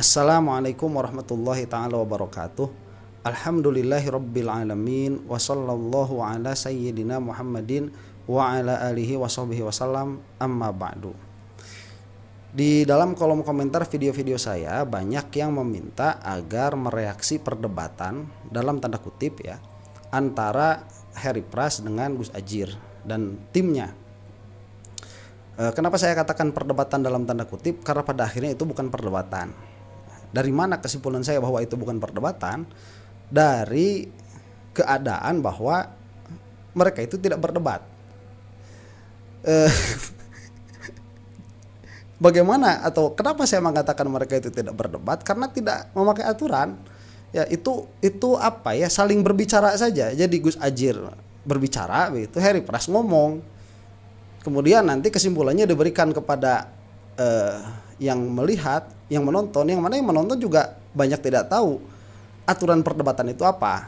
Assalamualaikum warahmatullahi ta'ala wabarakatuh. Alhamdulillahi rabbil alamin. Wa sallallahu ala sayyidina Muhammadin wa ala alihi wa sahbihi wasallam. Amma ba'du. Di dalam kolom komentar video-video saya banyak yang meminta agar mereaksi perdebatan dalam tanda kutip ya antara Heri Pras dengan Gus Adjir dan timnya. Kenapa saya katakan perdebatan dalam tanda kutip? Karena pada akhirnya itu bukan perdebatan. Dari mana kesimpulan saya bahwa itu bukan perdebatan? Dari keadaan bahwa mereka itu tidak berdebat. Bagaimana atau kenapa saya mengatakan mereka itu tidak berdebat? Karena tidak memakai aturan. Ya itu apa ya, saling berbicara saja. Jadi Gus Adjir berbicara begitu, Heri Pras ngomong. Kemudian nanti kesimpulannya diberikan kepada yang melihat, yang menonton, yang mana yang menonton juga banyak tidak tahu aturan perdebatan itu apa.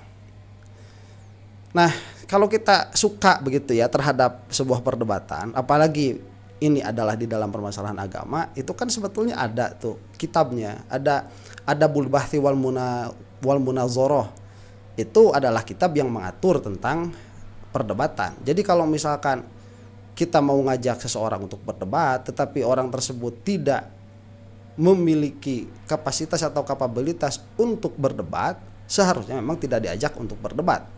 Nah, kalau kita suka begitu ya terhadap sebuah perdebatan, apalagi ini adalah di dalam permasalahan agama, itu kan sebetulnya ada tuh kitabnya, ada Bulbahthi wal Munazoroh. Itu adalah kitab yang mengatur tentang perdebatan. Jadi kalau misalkan kita mau ngajak seseorang untuk berdebat, tetapi orang tersebut tidak memiliki kapasitas atau kapabilitas untuk berdebat, seharusnya memang tidak diajak untuk berdebat.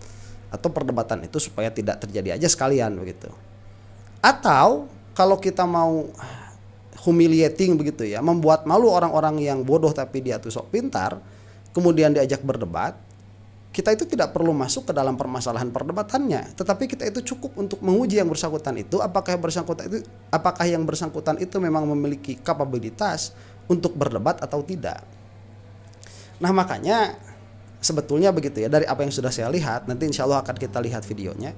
Atau perdebatan itu supaya tidak terjadi aja sekalian begitu. Atau kalau kita mau humiliating begitu ya, membuat malu orang-orang yang bodoh tapi dia tuh sok pintar, kemudian diajak berdebat, kita itu tidak perlu masuk ke dalam permasalahan perdebatannya, tetapi kita itu cukup untuk menguji yang bersangkutan itu apakah yang bersangkutan itu memang memiliki kapabilitas untuk berdebat atau tidak. Nah, makanya sebetulnya begitu ya, dari apa yang sudah saya lihat, nanti insya Allah akan kita lihat videonya.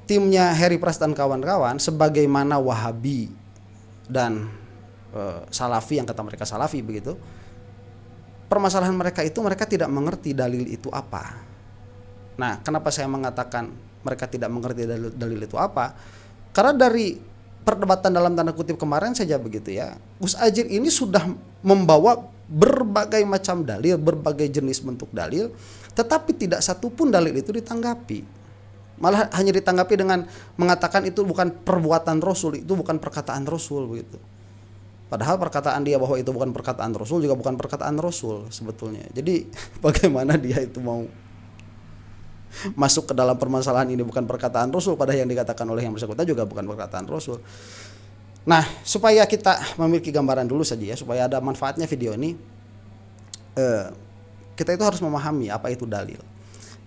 Timnya Heri Pras dan kawan-kawan sebagaimana Wahabi dan Salafi, yang kata mereka Salafi begitu. Permasalahan mereka itu, mereka tidak mengerti dalil itu apa. Nah, kenapa saya mengatakan mereka tidak mengerti dalil itu apa? Karena dari perdebatan dalam tanda kutip kemarin saja begitu ya, Gus Adjir ini sudah membawa berbagai macam dalil, berbagai jenis bentuk dalil, tetapi tidak satupun dalil itu ditanggapi. Malah hanya ditanggapi dengan mengatakan itu bukan perbuatan Rasul, itu bukan perkataan Rasul begitu. Padahal perkataan dia bahwa itu bukan perkataan Rasul juga bukan perkataan Rasul sebetulnya. Jadi bagaimana dia itu mau masuk ke dalam permasalahan ini bukan perkataan Rasul, padahal yang dikatakan oleh yang bersangkutan juga bukan perkataan Rasul. Nah, supaya kita memiliki gambaran dulu saja ya, supaya ada manfaatnya video ini, kita itu harus memahami apa itu dalil.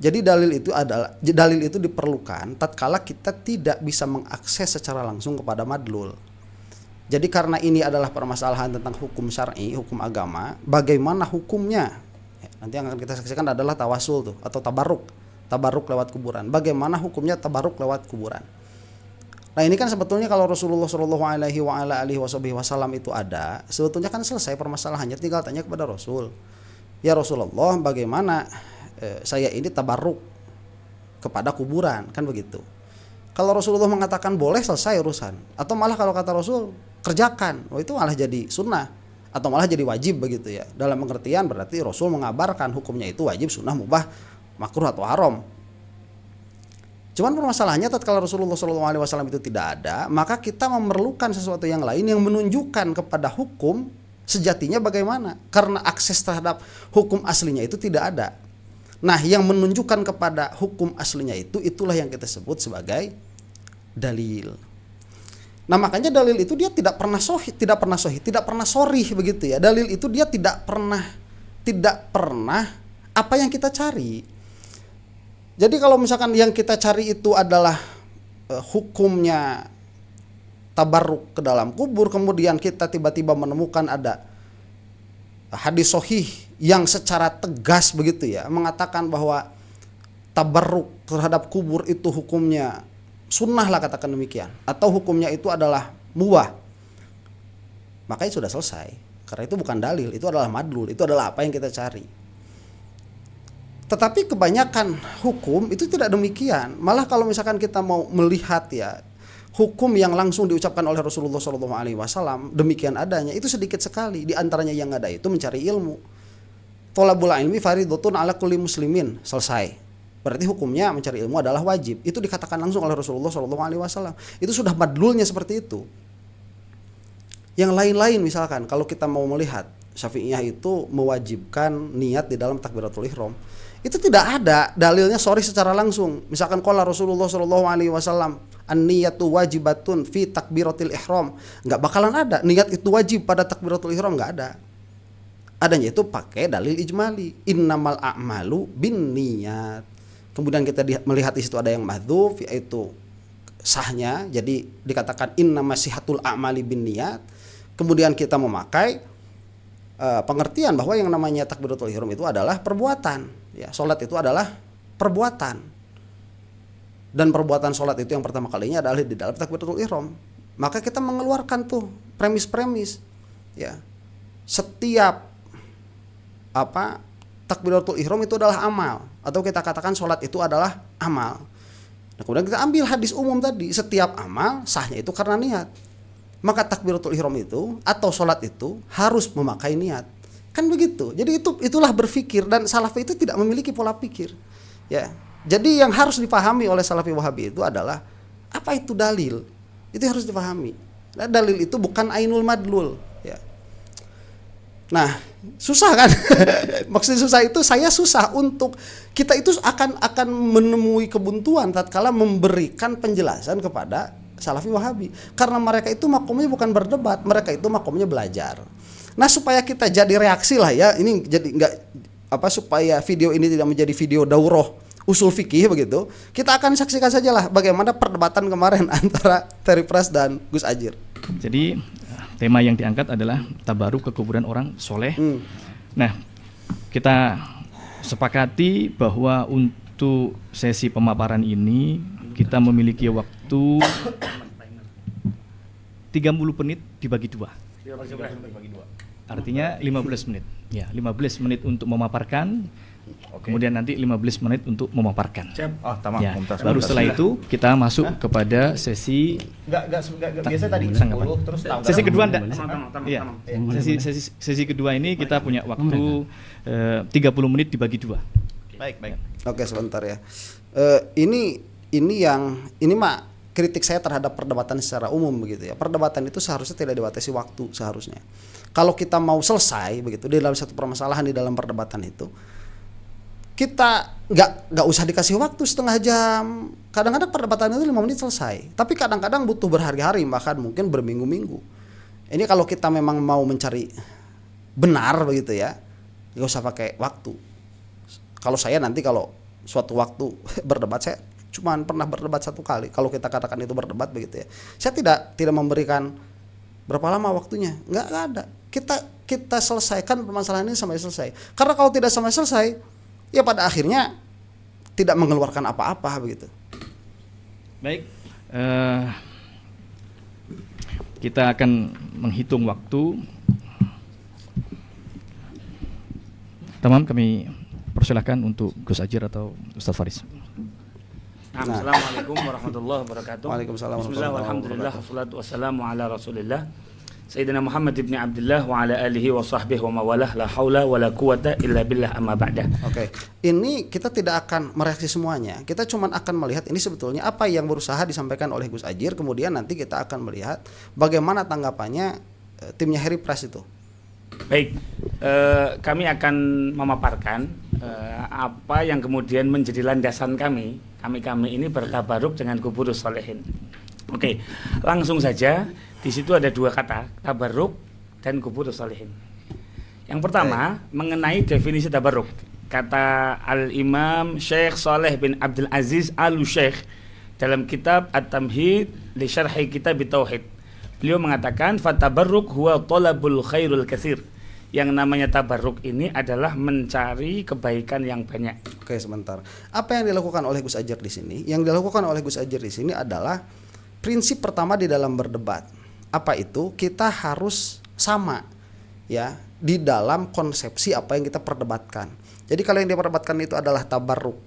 Jadi dalil itu diperlukan tatkala kita tidak bisa mengakses secara langsung kepada madlul. Jadi karena ini adalah permasalahan tentang hukum syar'i, hukum agama, bagaimana hukumnya? Nanti yang akan kita saksikan adalah tawasul tuh atau tabarruk lewat kuburan. Bagaimana hukumnya tabarruk lewat kuburan? Nah, ini kan sebetulnya kalau Rasulullah Shallallahu Alaihi Wasallam itu ada, sebetulnya kan selesai permasalahannya, tinggal tanya kepada Rasul. Ya Rasulullah, bagaimana saya ini tabarruk kepada kuburan, kan begitu. Kalau Rasulullah mengatakan boleh, selesai urusan. Atau malah kalau kata Rasul kerjakan, itu malah jadi sunnah atau malah jadi wajib begitu ya. Dalam pengertian berarti Rasul mengabarkan hukumnya itu wajib, sunnah, mubah, makruh atau haram. Cuman permasalahannya tatkala Rasulullah SAW itu tidak ada, maka kita memerlukan sesuatu yang lain yang menunjukkan kepada hukum sejatinya bagaimana. Karena akses terhadap hukum aslinya itu tidak ada. Nah, yang menunjukkan kepada hukum aslinya itu, itulah yang kita sebut sebagai dalil. Nah, makanya dalil itu dia tidak pernah sorih begitu ya. Dalil itu dia tidak pernah apa yang kita cari. Jadi kalau misalkan yang kita cari itu adalah hukumnya tabarruk ke dalam kubur, kemudian kita tiba-tiba menemukan ada hadis sahih yang secara tegas begitu ya mengatakan bahwa tabarruk terhadap kubur itu hukumnya sunnah lah, katakan demikian, atau hukumnya itu adalah mubah, makanya sudah selesai. Karena itu bukan dalil, itu adalah madlul, itu adalah apa yang kita cari. Tetapi kebanyakan hukum itu tidak demikian. Malah kalau misalkan kita mau melihat ya hukum yang langsung diucapkan oleh Rasulullah SAW demikian adanya itu sedikit sekali. Di antaranya yang ada itu mencari ilmu. Thalabul ilmi fardhotun ala kulli muslimin, selesai. Berarti hukumnya mencari ilmu adalah wajib. Itu dikatakan langsung oleh Rasulullah SAW. Itu sudah madlulnya seperti itu. Yang lain-lain misalkan kalau kita mau melihat Syafi'iyah itu mewajibkan niat di dalam takbiratul ihram. Itu tidak ada dalilnya secara langsung. Misalkan qala Rasulullah SAW, an-niyatu wajibatun fi takbiratil ihram. Enggak bakalan ada niat itu wajib pada takbiratul ihram, enggak ada. Adanya itu pakai dalil ijmali, innamal a'malu binniyat. Kemudian kita melihat di situ ada yang mahdzuf, yaitu sahnya, jadi dikatakan innamasihatul a'mali binniyat. Kemudian kita memakai pengertian bahwa yang namanya takbiratul ihram itu adalah perbuatan, ya, salat itu adalah perbuatan. Dan perbuatan salat itu yang pertama kalinya adalah di dalam takbiratul ihram. Maka kita mengeluarkan tuh premis-premis, ya. Setiap takbiratul ihram itu adalah amal, atau kita katakan salat itu adalah amal. Nah, kemudian kita ambil hadis umum tadi, setiap amal sahnya itu karena niat. Maka takbiratul ihram itu atau sholat itu harus memakai niat, kan begitu. Jadi itulah berpikir, dan Salafi itu tidak memiliki pola pikir, ya. Jadi yang harus dipahami oleh Salafi Wahabi itu adalah apa itu dalil, itu harus dipahami. Nah, dalil itu bukan ainul madlul, ya. Nah, susah kan? Maksudnya susah itu saya susah untuk kita itu akan menemui kebuntuan tatkala memberikan penjelasan kepada Salafi Wahabi, karena mereka itu makomnya bukan berdebat, mereka itu makomnya belajar. Nah, supaya kita jadi reaksi lah, ya, ini jadi supaya video ini tidak menjadi video daurah usul fikih begitu, kita akan saksikan sajalah bagaimana perdebatan kemarin antara Terry Pras dan Gus Adjir. Jadi tema yang diangkat adalah tabaruk ke kuburan orang soleh. Nah, kita sepakati bahwa untuk sesi pemaparan ini kita memiliki waktu 30 menit dibagi dua. Artinya 15 menit. Ya, 15 menit untuk memaparkan. Kemudian nanti 15 menit untuk memaparkan. Oh, tamam. Ya, baru setelah itu kita masuk kepada sesi biasa tadi 10 terus sesi kedua enggak? Iya. Sesi kedua ini kita punya waktu 30 menit dibagi dua. Baik. Oke, sebentar ya. Ini mah kritik saya terhadap perdebatan secara umum begitu ya. Perdebatan itu seharusnya tidak dibatasi waktu seharusnya. Kalau kita mau selesai begitu di dalam satu permasalahan di dalam perdebatan itu, kita nggak usah dikasih waktu setengah jam. Kadang-kadang perdebatan itu 5 menit selesai. Tapi kadang-kadang butuh berhari-hari, bahkan mungkin berminggu-minggu. Ini kalau kita memang mau mencari benar begitu ya, nggak usah pakai waktu. Kalau saya nanti kalau suatu waktu berdebat, saya cuman pernah berdebat 1 kali. Kalau kita katakan itu berdebat begitu ya, saya tidak memberikan berapa lama waktunya, nggak ada. Kita selesaikan permasalahan ini sampai selesai. Karena kalau tidak sampai selesai, ya pada akhirnya tidak mengeluarkan apa-apa begitu. Baik, kita akan menghitung waktu. Tamam, kami persilahkan untuk Gus Adjir atau Ustaz Faris. Assalamualaikum warahmatullahi wabarakatuh. Waalaikumsalam Bismillah, warahmatullahi walhamdulillah, wabarakatuh. wassalatu wassalamu ala rasulillah Sayyidina Muhammad ibn Abdullah wa ala alihi wa sahbihi wa mawalah, la hawla wa la quwata illa billah, amma ba'dah. Oke, ini kita tidak akan mereaksi semuanya. Kita cuma akan melihat ini sebetulnya apa yang berusaha disampaikan oleh Gus Adjir. Kemudian nanti kita akan melihat bagaimana tanggapannya timnya Harry Pras itu. Baik, kami akan memaparkan apa yang kemudian menjadi landasan kami ini bertabaruk dengan kuburus solehin. Oke, langsung saja. Di situ ada 2 kata, tabaruk dan kuburus solehin. Yang pertama, mengenai definisi tabaruk. Kata Al-Imam Syekh Saleh bin Abdul Aziz Al-Syekh dalam kitab At-Tamhid li Syarhi Kitab Tauhid. Beliau mengatakan fatabarruk huwa talabul khairul katsir. Yang namanya tabarruk ini adalah mencari kebaikan yang banyak. Oke, sebentar. Apa yang dilakukan oleh Gus Adjir di sini? Yang dilakukan oleh Gus Adjir di sini adalah prinsip pertama di dalam berdebat. Apa itu? Kita harus sama ya di dalam konsepsi apa yang kita perdebatkan. Jadi kalau yang diperdebatkan itu adalah tabarruk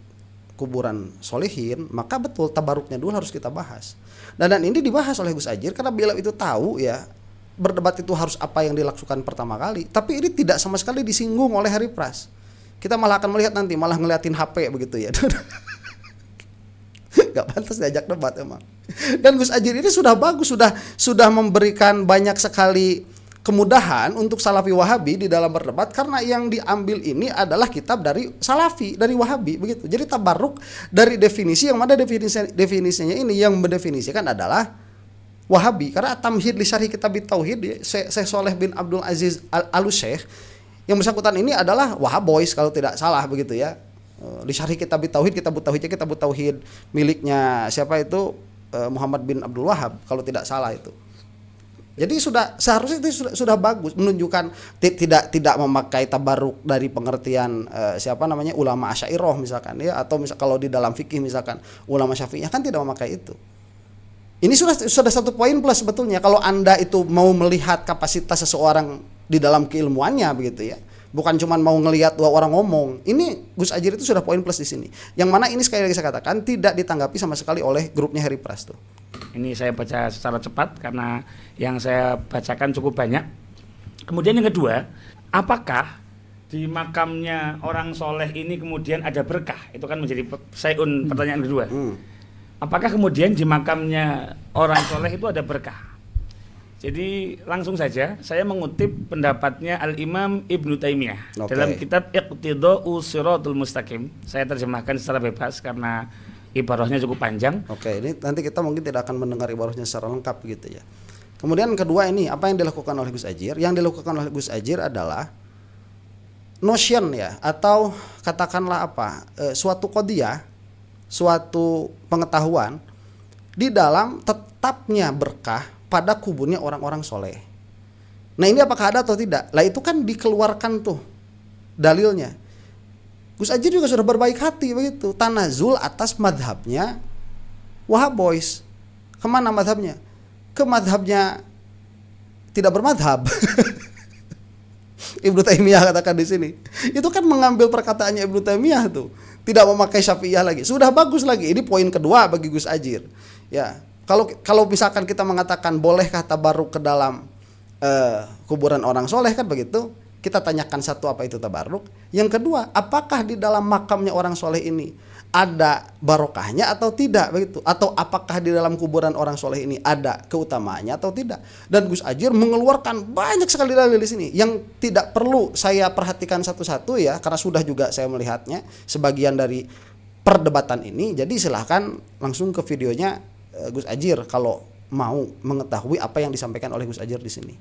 kuburan solihin, maka betul tabaruknya dulu harus kita bahas. Dan ini dibahas oleh Gus Ajir karena beliau itu tahu ya berdebat itu harus apa yang dilakukan pertama kali. Tapi ini tidak sama sekali disinggung oleh Heri Pras. Kita malah akan melihat nanti malah ngeliatin HP begitu ya. Gak pantas diajak debat emang. Dan Gus Ajir ini sudah bagus, sudah memberikan banyak sekali kemudahan untuk Salafi Wahabi di dalam berdebat karena yang diambil ini adalah kitab dari Salafi, dari Wahabi begitu. Jadi tabarruk dari definisi yang mana definisinya ini yang mendefinisikan adalah Wahabi karena Tamhid li Syarhi Kitab Tauhid Syekh Shalih bin Abdul Aziz Al-Syekh yang bersangkutan ini adalah Wahabois kalau tidak salah begitu ya. Li Syarhi Kitab Tauhid, Kitab Tauhid miliknya siapa itu Muhammad bin Abdul Wahab kalau tidak salah itu. Jadi seharusnya itu sudah bagus menunjukkan tidak memakai tabarruk dari pengertian siapa namanya ulama Asy'ariyah misalkan ya atau kalau di dalam fikih misalkan ulama Syafi'iyah kan tidak memakai itu. Ini sudah satu poin plus sebetulnya kalau Anda itu mau melihat kapasitas seseorang di dalam keilmuannya begitu ya. Bukan cuma mau ngelihat dua orang ngomong. Ini Gus Ajir itu sudah poin plus di sini. Yang mana ini sekali lagi saya katakan tidak ditanggapi sama sekali oleh grupnya Heri Pras tuh. Ini saya baca secara cepat karena yang saya bacakan cukup banyak. Kemudian yang kedua, apakah di makamnya orang soleh ini kemudian ada berkah? Itu kan menjadi pertanyaan kedua. Apakah kemudian di makamnya orang soleh itu ada berkah? Jadi langsung saja saya mengutip pendapatnya Al-Imam Ibnu Taimiyah dalam kitab Iqtida'us Shiratal Mustaqim. Saya terjemahkan secara bebas karena ibarahnya cukup panjang. Ini nanti kita mungkin tidak akan mendengar ibarahnya secara lengkap gitu ya. Kemudian kedua ini apa yang dilakukan oleh Gus Ajir? Yang dilakukan oleh Gus Ajir adalah notion ya atau katakanlah suatu qadiyah, suatu pengetahuan di dalam tetapnya berkah pada kuburnya orang-orang soleh. Nah ini apakah ada atau tidak? Lah itu kan dikeluarkan tuh dalilnya. Gus Ajir juga sudah berbaik hati begitu. Tanazul atas madhabnya Wahabois. Kemana madhabnya? Ke madhabnya tidak bermadhab. Ibnu Taimiyah katakan di sini. Itu kan mengambil perkataannya Ibnu Taimiyah tuh. Tidak memakai Syafi'iyah lagi. Sudah bagus lagi. Ini poin kedua bagi Gus Ajir. Ya, kalau misalkan kita mengatakan bolehkah tabarruk ke dalam kuburan orang soleh kan begitu, kita tanyakan satu apa itu tabarruk. Yang kedua, apakah di dalam makamnya orang soleh ini ada barokahnya atau tidak begitu? Atau apakah di dalam kuburan orang soleh ini ada keutamaannya atau tidak? Dan Gus Ajir mengeluarkan banyak sekali dalil di sini yang tidak perlu saya perhatikan satu-satu ya, karena sudah juga saya melihatnya sebagian dari perdebatan ini. Jadi silahkan langsung ke videonya Gus Ajir kalau mau mengetahui apa yang disampaikan oleh Gus Ajir di sini.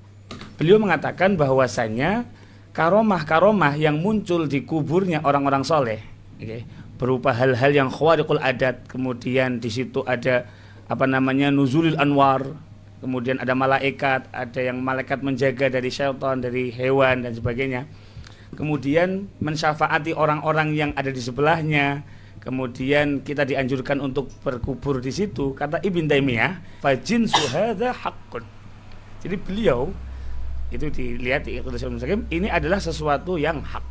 Beliau mengatakan bahwasannya karomah-karomah yang muncul di kuburnya orang-orang soleh, berupa hal-hal yang khawariqul adat, kemudian di situ ada nuzulil anwar, kemudian ada malaikat, ada yang malaikat menjaga dari syaitan, dari hewan dan sebagainya. Kemudian mensyafaati orang-orang yang ada di sebelahnya. Kemudian kita dianjurkan untuk berkubur di situ. Kata Ibnu Taimiyah, fajinsu hadza haqqun. Jadi beliau itu dilihat di Iqtida'us Mustaqim, ini adalah sesuatu yang hak.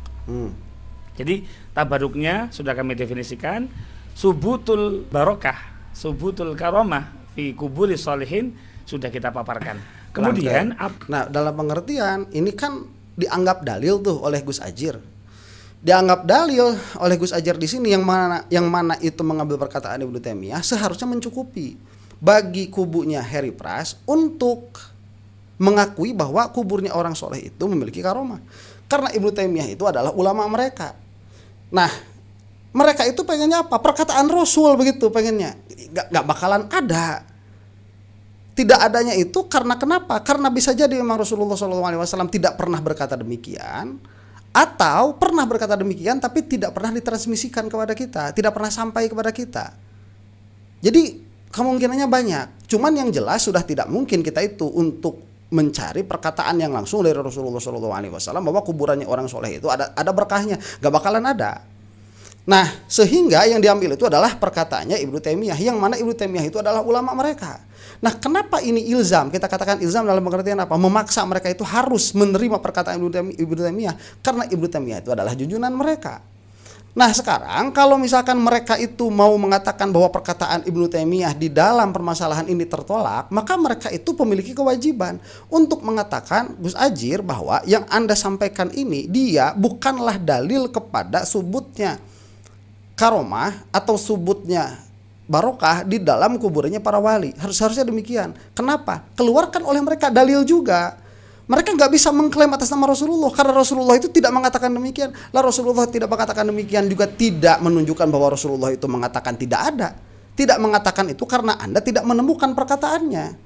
Jadi tabaruknya sudah kami definisikan, subutul barokah, subutul karomah fi kuburi sholihin sudah kita paparkan. Kemudian dalam pengertian ini kan dianggap dalil tuh oleh Gus Ajir. Dianggap dalil oleh Gus Ajir di sini yang mana itu mengambil perkataan Ibnu Taimiyah seharusnya mencukupi bagi kubunya Heri Pras untuk mengakui bahwa kuburnya orang soleh itu memiliki karomah. Karena Ibnu Taimiyah itu adalah ulama mereka. Nah, mereka itu pengennya apa? Perkataan Rasul begitu pengennya. Gak bakalan ada. Tidak adanya itu karena kenapa? Karena bisa jadi memang Rasulullah SAW tidak pernah berkata demikian, atau pernah berkata demikian tapi tidak pernah ditransmisikan kepada kita, tidak pernah sampai kepada kita. Jadi kemungkinannya banyak. Cuman yang jelas sudah tidak mungkin kita itu untuk mencari perkataan yang langsung dari Rasulullah SAW bahwa kuburannya orang soleh itu ada berkahnya, gak bakalan ada. Nah, sehingga yang diambil itu adalah perkataannya Ibnu Taimiyah, yang mana Ibnu Taimiyah itu adalah ulama mereka. Nah, kenapa ini ilzam? Kita katakan ilzam dalam pengertian apa? Memaksa mereka itu harus menerima perkataan Ibnu Taimiyah, karena Ibnu Taimiyah itu adalah junjungan mereka. Nah sekarang kalau misalkan mereka itu mau mengatakan bahwa perkataan Ibnu Taimiyah di dalam permasalahan ini tertolak, maka mereka itu memiliki kewajiban untuk mengatakan Gus Adjir bahwa yang Anda sampaikan ini dia bukanlah dalil kepada subutnya karomah atau subutnya barokah di dalam kuburannya para wali. Harusnya demikian. Kenapa? Keluarkan oleh mereka dalil juga. Mereka nggak bisa mengklaim atas nama Rasulullah karena Rasulullah itu tidak mengatakan demikian. Lah Rasulullah tidak mengatakan demikian juga tidak menunjukkan bahwa Rasulullah itu mengatakan tidak ada. Tidak mengatakan itu karena Anda tidak menemukan perkataannya.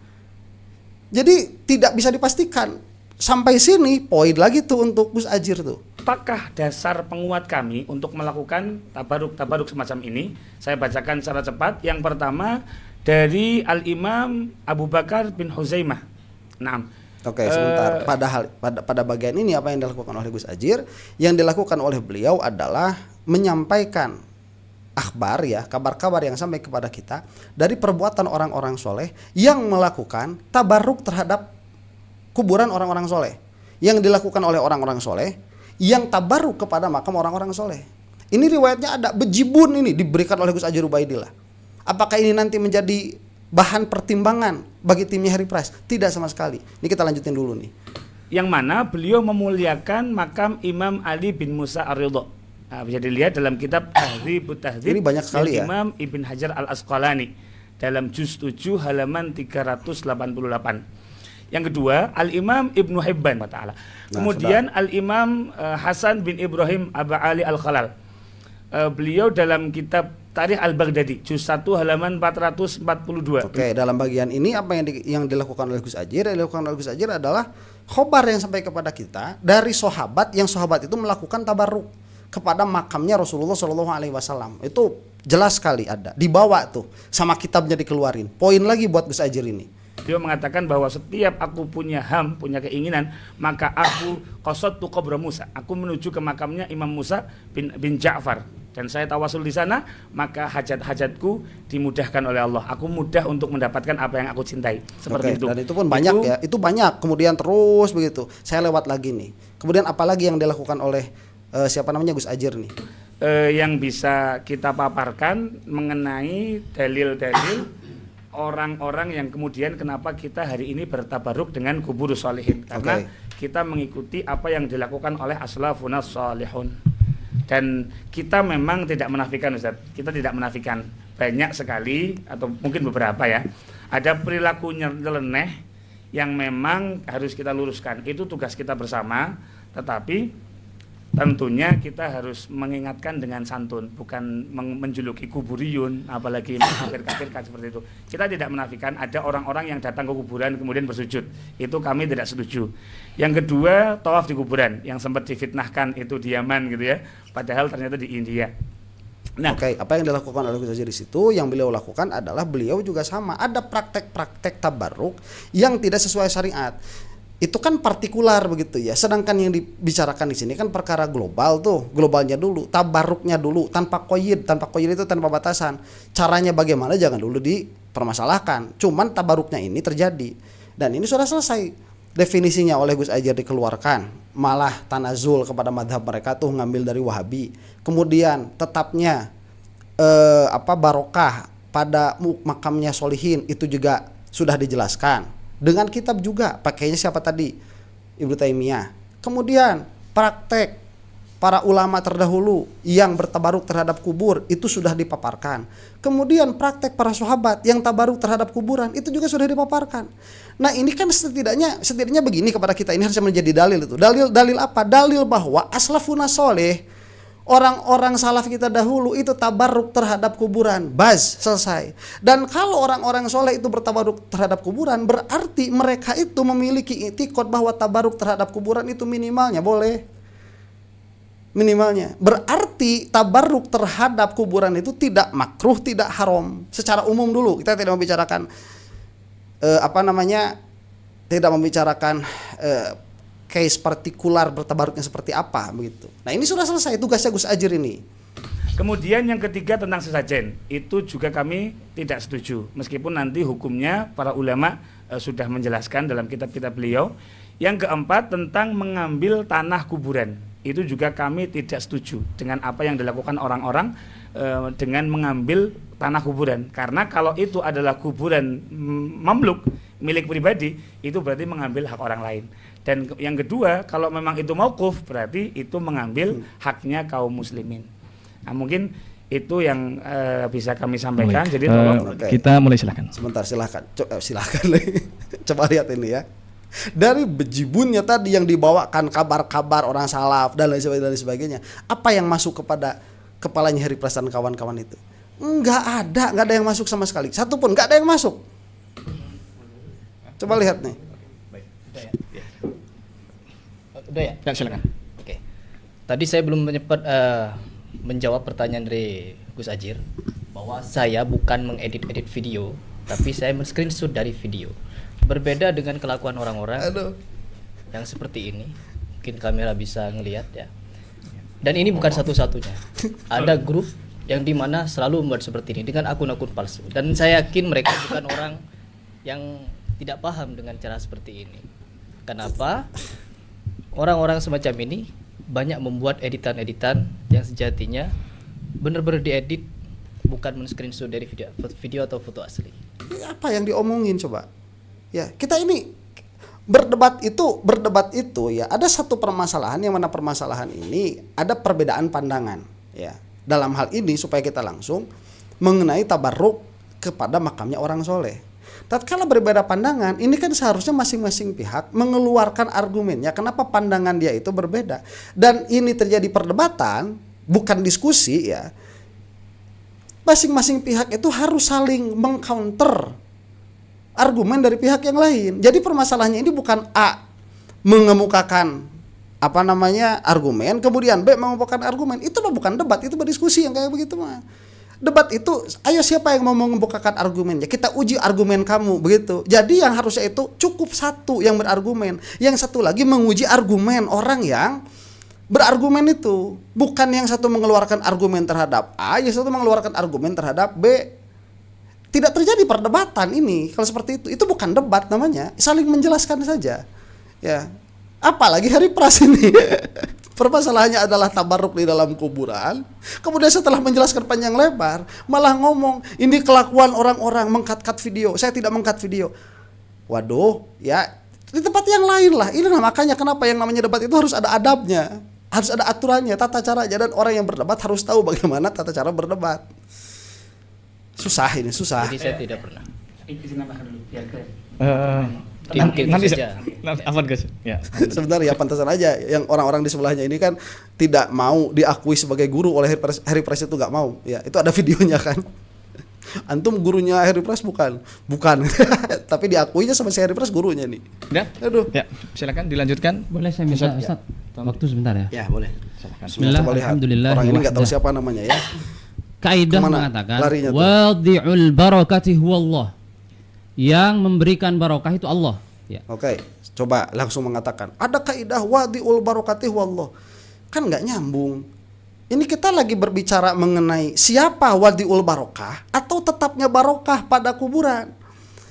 Jadi tidak bisa dipastikan. Sampai sini poin lagi tuh untuk Gus Adjir tuh. Apakah dasar penguat kami untuk melakukan tabaruk semacam ini? Saya bacakan secara cepat. Yang pertama dari Al-Imam Abu Bakar bin Huzaimah. Nah, Oke, sebentar. Pada bagian ini apa yang dilakukan oleh Gus Adjir? Yang dilakukan oleh beliau adalah menyampaikan akhbar ya, kabar-kabar yang sampai kepada kita dari perbuatan orang-orang soleh yang melakukan tabarruk terhadap kuburan orang-orang soleh. Yang dilakukan oleh orang-orang soleh yang tabarruk kepada makam orang-orang soleh. Ini riwayatnya ada bejibun ini diberikan oleh Gus Adjir Ubaidillah. Apakah ini nanti menjadi bahan pertimbangan bagi timnya Harry Price? Tidak sama sekali. Ini kita lanjutin dulu nih. Yang mana beliau memuliakan makam Imam Ali bin Musa Ar-Ridha. Nah, bisa dilihat dalam kitab Tahdzibut Tahdzib. Ini banyak sekali ya. Imam Ibn Hajar Al-Asqalani dalam juz 7 halaman 388. Yang kedua, Al-Imam Ibnu Hibban ta'ala. Kemudian Al-Imam Hasan bin Ibrahim Aba Ali Al-Khalal. Beliau dalam kitab Tarikh Al-Baghdadi juz 1 halaman 442. Oke, dalam bagian ini apa yang dilakukan oleh Gus Adjir? Yang dilakukan oleh Gus Adjir adalah khobar yang sampai kepada kita dari sahabat yang sahabat itu melakukan tabarruk kepada makamnya Rasulullah Shallallahu Alaihi Wasallam. Itu jelas sekali ada, dibawa tuh sama kitabnya dikeluarin. Poin lagi buat Gus Adjir ini. Dia mengatakan bahwa setiap aku punya punya keinginan, maka aku qasattu qabra Musa. Aku menuju ke makamnya Imam Musa bin Ja'far. Dan saya tawasul di sana, maka hajat-hajatku dimudahkan oleh Allah. Aku mudah untuk mendapatkan apa yang aku cintai. Seperti itu. Dan itu pun banyak ya. Itu banyak. Kemudian terus begitu. Saya lewat lagi nih. Kemudian apalagi yang dilakukan oleh siapa namanya Gus Adjir nih? Yang bisa kita paparkan mengenai dalil-dalil orang-orang yang kemudian kenapa kita hari ini bertabaruk dengan kubur sholihin, karena kita mengikuti apa yang dilakukan oleh aslafuna sholihun. Dan kita memang tidak menafikan, Ustaz. Kita tidak menafikan banyak sekali atau mungkin beberapa ya. Ada perilaku nyeleneh yang memang harus kita luruskan. Itu tugas kita bersama, tetapi tentunya kita harus mengingatkan dengan santun, bukan menjuluki kuburiyun, apalagi mengkafir-kafirkan seperti itu. Kita tidak menafikan ada orang-orang yang datang ke kuburan kemudian bersujud. Itu kami tidak setuju. Yang kedua, tawaf di kuburan yang sempat difitnahkan itu di Yaman gitu ya, padahal ternyata di India. Nah, apa yang dilakukan oleh Gus Adjir di situ, yang beliau lakukan adalah beliau juga sama. Ada praktek-praktek tabarruk yang tidak sesuai syariat. Itu kan partikular begitu ya. Sedangkan yang dibicarakan di sini kan perkara global tuh, globalnya dulu, tabarruknya dulu, tanpa qayyid itu tanpa batasan. Caranya bagaimana jangan dulu dipermasalahkan. Cuman tabarruknya ini terjadi dan ini sudah selesai. Definisinya oleh Gus Adjir dikeluarkan, malah tanazul kepada madhab mereka tuh ngambil dari Wahabi. Kemudian tetapnya barokah pada makamnya solihin itu juga sudah dijelaskan. Dengan kitab juga, pakainya siapa tadi? Ibnu Taimiyah. Kemudian praktek para ulama terdahulu yang bertabaruk terhadap kubur itu sudah dipaparkan. Kemudian praktek para sahabat yang tabaruk terhadap kuburan itu juga sudah dipaparkan. Nah ini kan setidaknya begini kepada kita, ini harusnya menjadi dalil itu. Dalil apa? Dalil bahwa aslafuna soleh, orang-orang salaf kita dahulu itu tabarruk terhadap kuburan, selesai. Dan kalau orang-orang soleh itu bertabarruk terhadap kuburan, berarti mereka itu memiliki i'tiqad bahwa tabarruk terhadap kuburan itu minimalnya boleh. Minimalnya. Berarti tabarruk terhadap kuburan itu tidak makruh, tidak haram. Secara umum dulu, kita tidak membicarakan tidak membicarakan case partikular bertabaruknya seperti apa begitu. Nah ini sudah selesai tugasnya Gus Adjir ini. Kemudian yang ketiga tentang sesajen, itu juga kami tidak setuju. Meskipun nanti hukumnya para ulama sudah menjelaskan dalam kitab-kitab beliau. Yang keempat tentang mengambil tanah kuburan. itu juga kami tidak setuju dengan apa yang dilakukan orang-orang dengan mengambil tanah kuburan. Karena kalau itu adalah kuburan mamluk, milik pribadi, itu berarti mengambil hak orang lain. Dan yang kedua, kalau memang itu mauquf, berarti itu mengambil haknya kaum muslimin. Nah, mungkin itu yang bisa kami sampaikan. Baik. Jadi tolong kita mulai, silakan. Sebentar, silakan. Coba lihat ini ya. Dari bejibunnya tadi yang dibawakan kabar-kabar orang salaf dan lain sebagainya, apa yang masuk kepada kepalanya Heri Pras dan kawan-kawan itu? Nggak ada yang masuk sama sekali. Satu pun nggak ada yang masuk. Coba lihat nih. Udah ya? Ya, silakan. Oke. Tadi saya belum sempat menjawab pertanyaan dari Gus Ajir bahwa saya bukan mengedit-edit video, tapi saya men-screenshot dari video. Berbeda dengan kelakuan orang-orang yang seperti ini. Mungkin kamera bisa ngelihat ya. Dan ini bukan satu-satunya. Ada grup yang dimana selalu membuat seperti ini dengan akun-akun palsu. Dan saya yakin mereka bukan orang yang tidak paham dengan cara seperti ini. Kenapa? Orang-orang semacam ini banyak membuat editan-editan yang sejatinya benar-benar diedit, bukan men-screenshot dari video atau foto asli. Apa yang diomongin coba? Ya, kita ini berdebat itu ya, ada satu permasalahan yang mana permasalahan ini ada perbedaan pandangan ya. Dalam hal ini supaya kita langsung mengenai tabarruk kepada makamnya orang soleh. Tatkala berbeda pandangan, ini kan seharusnya masing-masing pihak mengeluarkan argumennya kenapa pandangan dia itu berbeda. Dan ini terjadi perdebatan, bukan diskusi ya. Masing-masing pihak itu harus saling mengcounter argumen dari pihak yang lain. Jadi permasalahannya ini bukan A mengemukakan argumen, kemudian B mengemukakan argumen. Itu mah bukan debat, itu berdiskusi yang kayak begitu mah. Debat itu, ayo siapa yang mau mengemukakan argumennya, kita uji argumen kamu, begitu. Jadi yang harusnya itu cukup satu yang berargumen, yang satu lagi menguji argumen orang yang berargumen itu, bukan yang satu mengeluarkan argumen terhadap A, yang satu mengeluarkan argumen terhadap B. Tidak terjadi perdebatan ini. Kalau seperti itu bukan debat namanya, saling menjelaskan saja. Ya. Apalagi Heri Pras ini. Permasalahannya adalah tabarruk di dalam kuburan. Kemudian setelah menjelaskan panjang lebar, malah ngomong ini kelakuan orang-orang mengkat-kat video. Saya tidak mengkat video. Waduh, ya di tempat yang lain lah. Ini makanya kenapa yang namanya debat itu harus ada adabnya, harus ada aturannya, tata caranya, dan orang yang berdebat harus tahu bagaimana tata cara berdebat. Susah. Jadi saya tidak pernah. izin nambahkan dulu biar clear. Nanti Afan guys. Ya. Sebentar ya, pantasan aja yang orang-orang di sebelahnya ini kan tidak mau diakui sebagai guru oleh Heri Pras itu nggak mau. Ya, itu ada videonya kan. Antum gurunya Heri Pras bukan. Tapi diakuinya sama si Heri Pras gurunya nih. Udah? Aduh. Ya, silakan dilanjutkan. Boleh saya minta Ustaz? Waktu sebentar ya. Ya, boleh. Bismillah, Coba lihat. alhamdulillah. Orang ini nggak tahu siapa namanya ya. Kaidah Kemana mengatakan larinya tuh? wadhi'ul barakati huwallah. Yang memberikan barokah itu Allah. Ya. Oke, coba langsung mengatakan ada kaidah wadiul barakati wallah. Kan nggak nyambung. Ini kita lagi berbicara mengenai siapa wadiul barokah atau tetapnya barokah pada kuburan.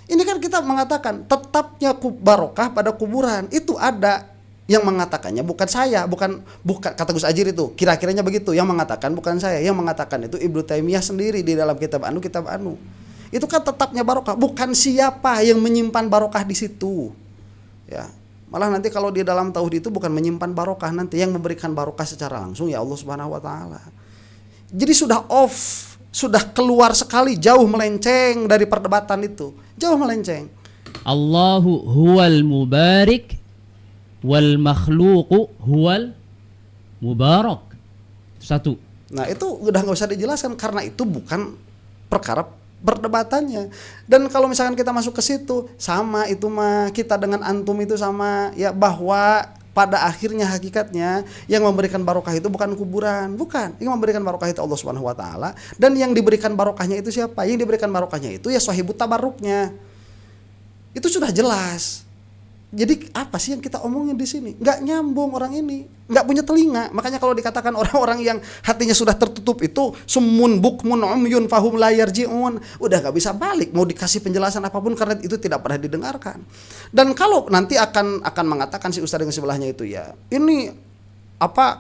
Ini kan kita mengatakan tetapnya barokah pada kuburan. Itu ada yang mengatakannya bukan saya, bukan kata Gus Ajir itu. Kira-kiranya begitu. Yang mengatakan bukan saya, yang mengatakan itu Ibnu Taimiyah sendiri di dalam kitab Anu. Itu kan tetapnya barokah, bukan siapa yang menyimpan barokah di situ. Ya. Malah nanti kalau di dalam tauhid itu bukan menyimpan barokah, nanti yang memberikan barokah secara langsung ya Allah Subhanahu wa taala. Jadi sudah off, sudah keluar sekali, jauh melenceng dari perdebatan itu. Jauh melenceng. Allahu huwal mubarik wal makhluqu huwal mubarak. Satu. Nah, itu udah nggak usah dijelaskan karena itu bukan perkara perdebatannya. Dan kalau misalkan kita masuk ke situ, sama itu mah kita dengan antum itu sama ya, bahwa pada akhirnya hakikatnya yang memberikan barokah itu bukan kuburan, bukan. Yang memberikan barokah itu Allah Subhanahu wa taala, dan yang diberikan barokahnya itu siapa? Yang diberikan barokahnya itu ya sahibut tabarruknya. Itu sudah jelas. Jadi apa sih yang kita omongin di sini? Nggak nyambung orang ini, nggak punya telinga. Makanya kalau dikatakan orang-orang yang hatinya sudah tertutup itu summun bukmun umyun fahum la yarji'un, udah nggak bisa balik mau dikasih penjelasan apapun karena itu tidak pernah didengarkan. Dan kalau nanti akan mengatakan si ustadz yang sebelahnya itu ya, ini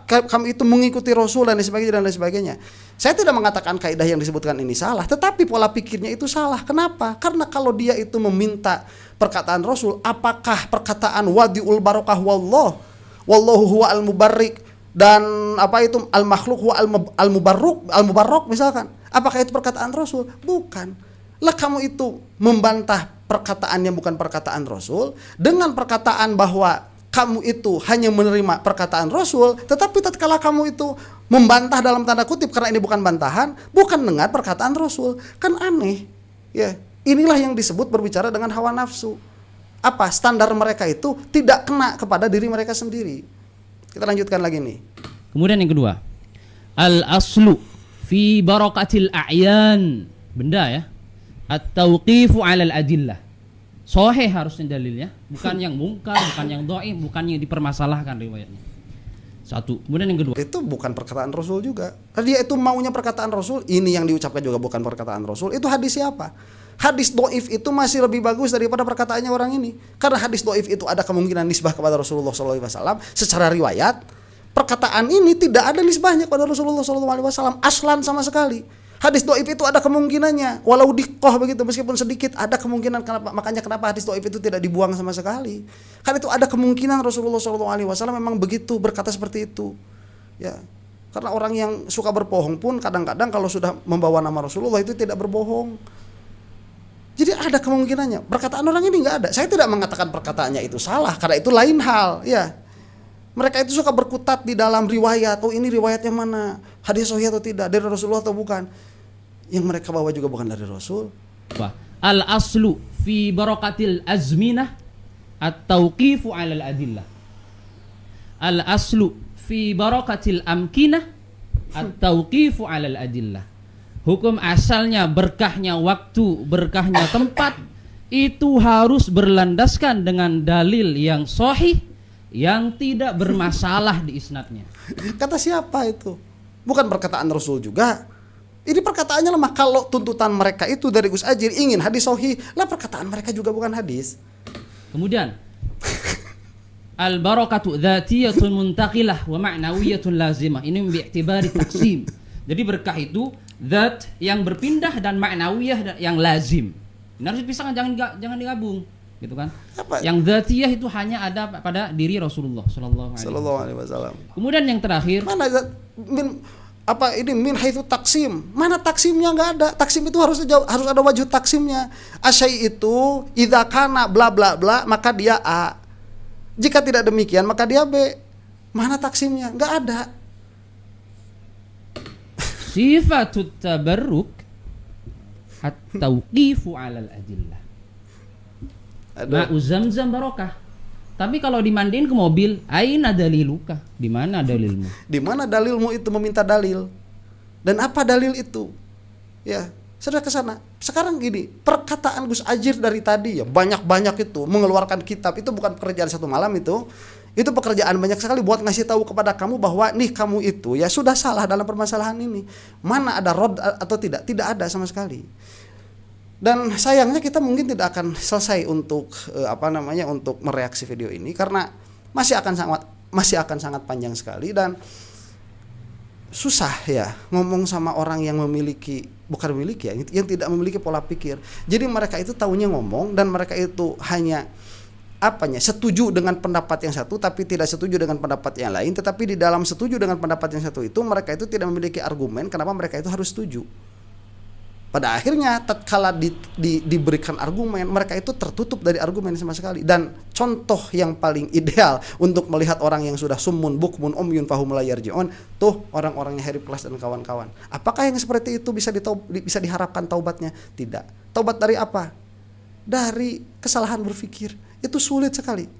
kami itu mengikuti Rasul dan lain sebagainya. Saya tidak mengatakan kaidah yang disebutkan ini salah, tetapi pola pikirnya itu salah. Kenapa? Karena kalau dia itu meminta perkataan Rasul, apakah perkataan wadiul barokah wallahu huwa al-mubarrik dan apa itu al-makhluk huwa al-mubarruk misalkan. Apakah itu perkataan Rasul? Bukan. Lah kamu itu membantah perkataan yang bukan perkataan Rasul dengan perkataan bahwa kamu itu hanya menerima perkataan Rasul, tetapi tatkala kamu itu membantah dalam tanda kutip karena ini bukan bantahan, bukan dengar perkataan Rasul, kan aneh. Ya, inilah yang disebut berbicara dengan hawa nafsu. Apa standar mereka itu tidak kena kepada diri mereka sendiri. Kita lanjutkan lagi nih. Kemudian yang kedua, al-aslu fi barakatil a'yan, benda ya, at-tauqifu 'alal adillah. Sahih harusnya dalilnya, bukan yang mungkar, bukan yang dhaif, bukan yang dipermasalahkan riwayatnya. Satu. Kemudian yang kedua, itu bukan perkataan Rasul juga. Dia itu maunya perkataan Rasul, ini yang diucapkan juga bukan perkataan Rasul. Itu hadis siapa? Hadis dhaif itu masih lebih bagus daripada perkataannya orang ini. Karena hadis dhaif itu ada kemungkinan nisbah kepada Rasulullah SAW secara riwayat. Perkataan ini tidak ada nisbahnya kepada Rasulullah SAW aslan sama sekali. Hadis dhaif itu ada kemungkinannya, walau diqoh begitu, meskipun sedikit ada kemungkinan. Makanya kenapa hadis dhaif itu tidak dibuang sama sekali? Karena itu ada kemungkinan Rasulullah SAW memang begitu berkata seperti itu. Ya, karena orang yang suka berbohong pun kadang-kadang kalau sudah membawa nama Rasulullah itu tidak berbohong. Jadi ada kemungkinannya. Perkataan orang ini nggak ada. Saya tidak mengatakan perkataannya itu salah, karena itu lain hal. Ya, mereka itu suka berkutat di dalam riwayat. Oh ini riwayat yang mana? Hadis sahih atau tidak? Dari Rasulullah atau bukan? Yang mereka bawa juga bukan dari Rasul. Al-aslu fi barakatil azminah at-tauqifu 'alal adillah. Al-aslu fi barakatil amkinah at-tauqifu 'alal adillah. Hukum asalnya berkahnya waktu, berkahnya tempat itu harus berlandaskan dengan dalil yang sahih yang tidak bermasalah di isnadnya. Kata siapa itu? Bukan perkataan Rasul juga. Ini perkataannya lemah. Kalau tuntutan mereka itu dari Gus Ajir ingin hadis sahih, lah perkataan mereka juga bukan hadis. Kemudian al-barakatu dzatiyatun muntaqilah wa ma'nawiyatun lazimah. Ini bi'tibari taqsim. Jadi berkah itu zat yang berpindah dan ma'nawiyah yang lazim. Ini harus dipisahkan, jangan digabung, gitu kan? Apa? Yang dzatiyah itu hanya ada pada diri Rasulullah sallallahu alaihi wasallam. Kemudian yang terakhir, mana min haitsu taksim? Mana taksimnya? Nggak ada. Taksim itu harus ada wajh taksimnya. Asyai itu idza kana bla bla bla maka dia A. Jika tidak demikian maka dia B. Mana taksimnya? Nggak ada. sifatut tabarruk at-tauqifu 'alal adillah. Ma'u zamzam barokah. Tapi kalau dimandiin ke mobil, aina daliluka? Di mana dalilmu? Di mana dalilmu itu meminta dalil? Dan apa dalil itu? Ya, sudah ke sana. Sekarang gini, perkataan Gus Ajir dari tadi ya banyak-banyak itu mengeluarkan kitab itu bukan pekerjaan satu malam itu. Itu pekerjaan banyak sekali buat ngasih tahu kepada kamu bahwa nih kamu itu ya sudah salah dalam permasalahan ini. Mana ada rod atau tidak? Tidak ada sama sekali. Dan sayangnya kita mungkin tidak akan selesai untuk untuk mereaksi video ini karena masih akan sangat panjang sekali dan susah ya ngomong sama orang yang yang tidak memiliki pola pikir. Jadi mereka itu taunya ngomong dan mereka itu hanya setuju dengan pendapat yang satu tapi tidak setuju dengan pendapat yang lain, tetapi di dalam setuju dengan pendapat yang satu itu mereka itu tidak memiliki argumen kenapa mereka itu harus setuju. Pada akhirnya tatkala diberikan argumen, mereka itu tertutup dari argumen sama sekali. Dan contoh yang paling ideal untuk melihat orang yang sudah summun bukmun umyun fahum la yarji'un, tuh orang-orangnya Harry Plus dan kawan-kawan. Apakah yang seperti itu bisa diharapkan taubatnya? Tidak. Taubat dari apa? Dari kesalahan berpikir. Itu sulit sekali.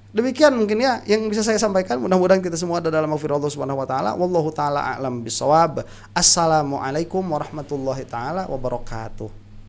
Demikian mungkin ya yang bisa saya sampaikan. Mudah-mudahan kita semua ada dalam maghfirah Allah Subhanahu wa taala. Wallahu taala a'lam bissawab. Assalamualaikum warahmatullahi taala wabarakatuh.